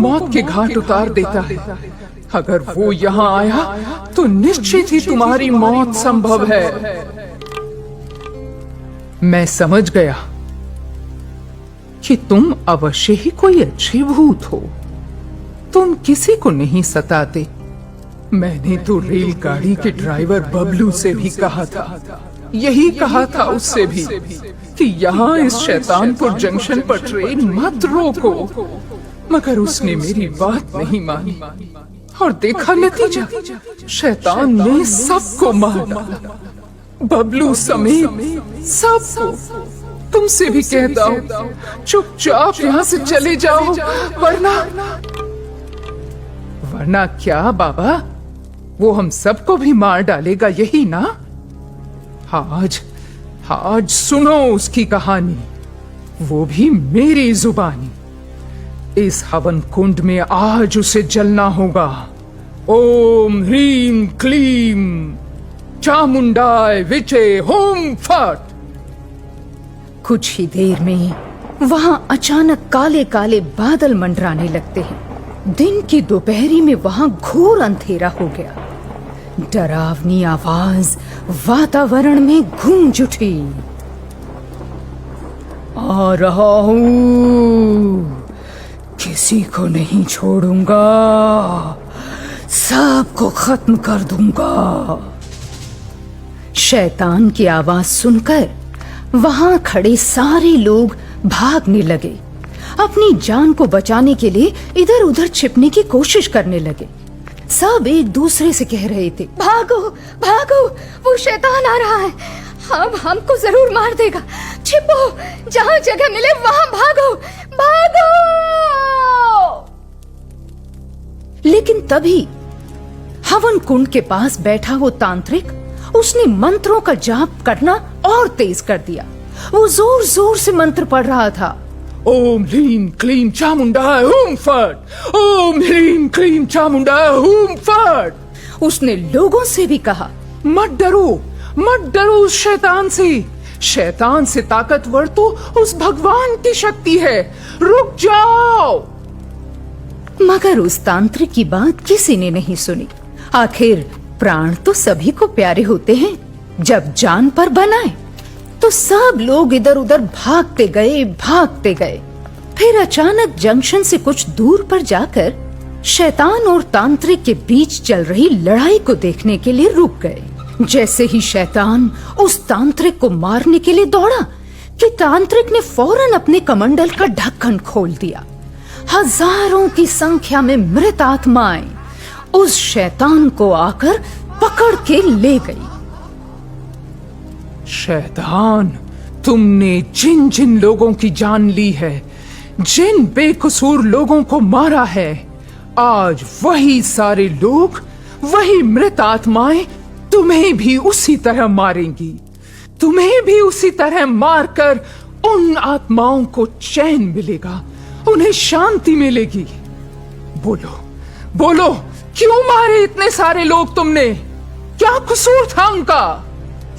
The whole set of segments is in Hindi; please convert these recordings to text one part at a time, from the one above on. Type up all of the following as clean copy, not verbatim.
मौत के घाट उतार देता है। अगर वो यहाँ आया तो निश्चित ही तुम्हारी मौत संभव है। मैं समझ गया कि तुम अवश्य ही कोई अच्छे भूत हो। तुम किसी को नहीं सताते। मैंने तो रेलगाड़ी के ड्राइवर बबलू से भी कहा था, यही कहा था उससे भी कि यहाँ इस शैतानपुर जंक्शन पर ट्रेन मत रोको, मगर उसने मेरी बात नहीं मानी और देखा नतीजा, शैतान ने सबको मार डाला, बबलू समेत सबको। तुमसे भी कहता हूँ चुपचाप यहाँ से चले जाओ, वरना क्या बाबा, वो हम सबको भी मार डालेगा, यही ना? आज सुनो उसकी कहानी, वो भी मेरी जुबानी। इस हवन कुंड में आज उसे जलना होगा। ओम ह्रीम क्लीम चामुंडाय विचे होम फट। कुछ ही देर में वहां अचानक काले काले बादल मंडराने लगते हैं। दिन की दोपहरी में वहां घोर अंधेरा हो गया। डरावनी आवाज वातावरण में गूंज उठी। आ रहा हूं, किसी को नहीं छोड़ूंगा, सबको खत्म कर दूंगा। शैतान की आवाज सुनकर वहां खड़े सारे लोग भागने लगे। अपनी जान को बचाने के लिए इधर उधर छिपने की कोशिश करने लगे। सब एक दूसरे से कह रहे थे, भागो भागो, वो शैतान आ रहा है, अब हमको जरूर मार देगा। छिपो, जहां जगह मिले वहां भागो भागो। लेकिन तभी हवन कुंड के पास बैठा वो तांत्रिक, उसने मंत्रों का जाप करना और तेज कर दिया। वो जोर जोर से मंत्र पढ़ रहा था। ओम ह्रीम क्लीम चामुंडाय हुम फट, ओम ह्रीम क्लीम चामुंडाय हुम फट। उसने लोगों से भी कहा, मत डरो उस शैतान से। शैतान से ताकतवर तो उस भगवान की शक्ति है, रुक जाओ। मगर उस तांत्रिक की बात किसी ने नहीं सुनी। आखिर प्राण तो सभी को प्यारे होते हैं। जब जान पर बनाए तो सब लोग इधर उधर भागते गए। फिर अचानक जंक्शन से कुछ दूर पर जाकर शैतान और तांत्रिक के बीच चल रही लड़ाई को देखने के लिए रुक गए। जैसे ही शैतान उस तांत्रिक को मारने के लिए दौड़ा कि तांत्रिक ने फौरन अपने कमंडल का ढक्कन खोल दिया। हजारों की संख्या में मृत आत्माएं उस शैतान को आकर पकड़ के ले गई। शैतान, तुमने जिन जिन लोगों की जान ली है, जिन बेकसूर लोगों को मारा है, आज वही सारे लोग, वही मृत आत्माएं तुम्हें भी उसी तरह मारेंगी। तुम्हें भी उसी तरह मारकर उन आत्माओं को चैन मिलेगा, उन्हें शांति मिलेगी। बोलो, क्यों मारे इतने सारे लोग तुमने? क्या कसूर था उनका?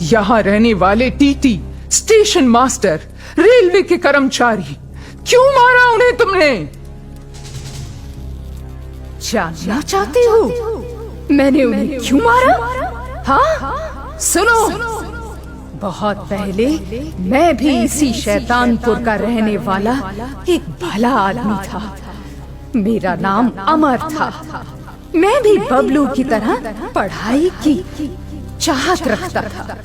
यहाँ रहने वाले टीटी, स्टेशन मास्टर, रेलवे के कर्मचारी, क्यों मारा उन्हें तुमने? जानना चाहते हो मैंने उन्हें क्यों मारा? हाँ, सुनो। बहुत पहले मैं भी इसी शैतानपुर का रहने वाला एक भला आदमी था। मेरा नाम अमर था। मैं भी बबलू की तरह पढ़ाई की चाहत रखता था।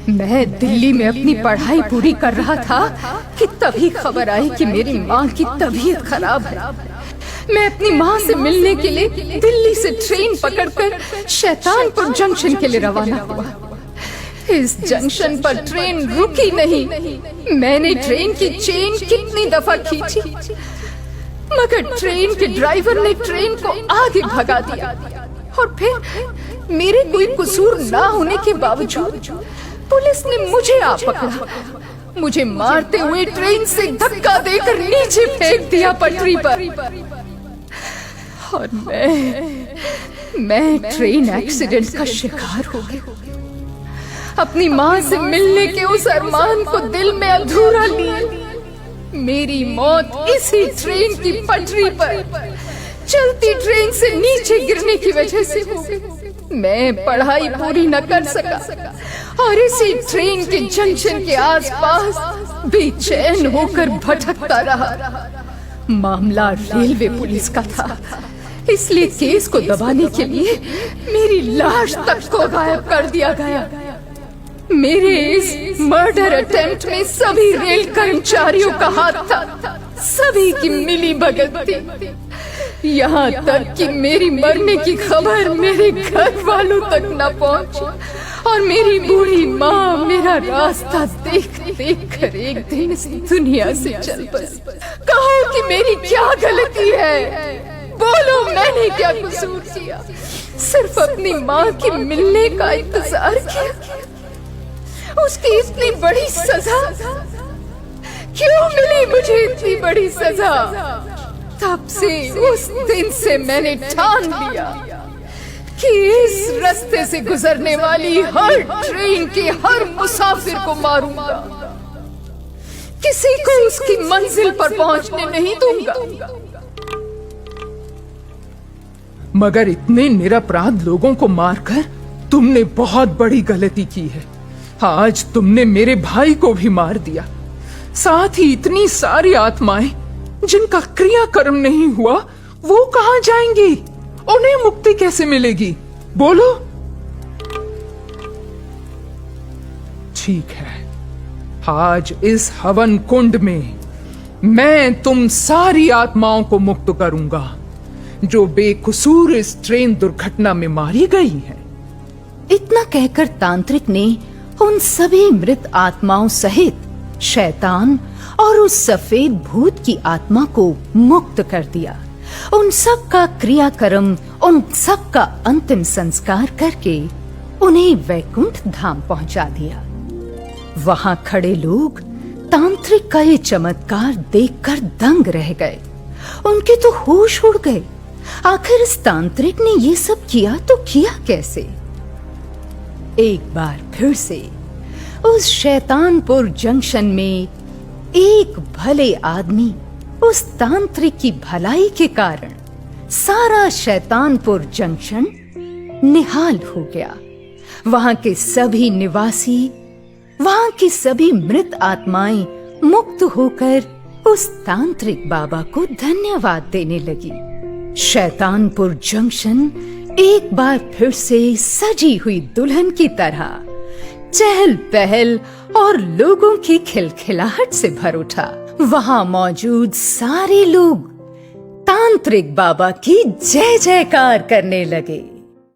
मैं दिल्ली में अपनी पढ़ाई पूरी कर रहा था कि तभी खबर आई कि मेरी माँ की तबीयत खराब है। मैं अपनी माँ से मिलने के लिए दिल्ली से ट्रेन पकड़कर शैतानपुर जंक्शन के लिए रवाना हुआ। इस जंक्शन पर ट्रेन रुकी नहीं। मैंने ट्रेन की चेन कितनी दफा खींची, मगर ट्रेन के ड्राइवर ने ट्रेन को आगे भगा दिया। और फिर मेरे कोई कसूर ना होने के बावजूद पुलिस ने मुझे आ पकड़ा। मुझे मारते हुए ट्रेन से धक्का देकर नीचे फेंक दिया पटरी पर। और मैं ट्रेन एक्सीडेंट का शिकार हो गया। अपनी माँ से मिलने के उस अरमान को दिल में अधूरा लिए मेरी मौत इसी ट्रेन की पटरी पर चलती ट्रेन से नीचे गिरने की वजह से हो गई। मैं पढ़ाई पूरी न कर सका और इसी ट्रेन के जंक्शन के आसपास बेचैन होकर भटकता रहा। मामला रेलवे पुलिस का था, इसलिए केस को दबाने के लिए मेरी लाश तक को गायब कर दिया गया। मेरे इस मर्डर अटेम्प्ट में सभी रेल कर्मचारियों का हाथ था, सभी की मिली भगत थी। यहाँ तक कि मेरी मरने की खबर मेरे घर वालों तक न पहुंची और मेरी बूढ़ी माँ मेरा रास्ता देख देख कर एक दिन इस दुनिया से चल पड़ी। कहो कि मेरी क्या गलती है? बोलो, मैंने क्या कसूर किया? सिर्फ अपनी माँ के मिलने का इंतजार किया। उसकी इतनी बड़ी सजा क्यों मिली मुझे? इतनी बड़ी सजा? तब से, उस दिन से मैंने ठान लिया कि इस रास्ते से गुजरने वाली हर ट्रेन के हर मुसाफिर को मारूंगा, किसी को उसकी मंजिल पर पहुंचने नहीं दूंगा। मगर इतने निरपराध लोगों को मारकर तुमने बहुत बड़ी गलती की है। आज तुमने मेरे भाई को भी मार दिया, साथ ही इतनी सारी आत्माएं जिनका क्रियाकर्म नहीं हुआ वो कहां जाएंगी? उन्हें मुक्ति कैसे मिलेगी? बोलो। ठीक है, आज इस हवन कुंड में मैं तुम सारी आत्माओं को मुक्त करूंगा जो बेकसूर इस ट्रेन दुर्घटना में मारी गई हैं। इतना कहकर तांत्रिक ने उन सभी मृत आत्माओं सहित शैतान और उस सफेद भूत की आत्मा को मुक्त कर दिया। उन सब का क्रियाकर्म, उन सब का अंतिम संस्कार करके उन्हें वैकुंठ धाम पहुंचा दिया। वहां खड़े लोग तांत्रिक का ये चमत्कार देखकर दंग रह गए। उनके तो होश उड़ गए। आखिर इस तांत्रिक ने ये सब किया तो किया कैसे? एक बार फिर से उस शैतानपुर जंक्शन में एक भले आदमी उस तांत्रिक की भलाई के कारण सारा शैतानपुर जंक्शन निहाल हो गया। वहां के सभी निवासी, वहां की सभी मृत आत्माएं मुक्त होकर उस तांत्रिक बाबा को धन्यवाद देने लगी। शैतानपुर जंक्शन एक बार फिर से सजी हुई दुल्हन की तरह चहल पहल और लोगों की खिलखिलाहट से भर उठा। वहां मौजूद सारे लोग तांत्रिक बाबा की जय जयकार करने लगे।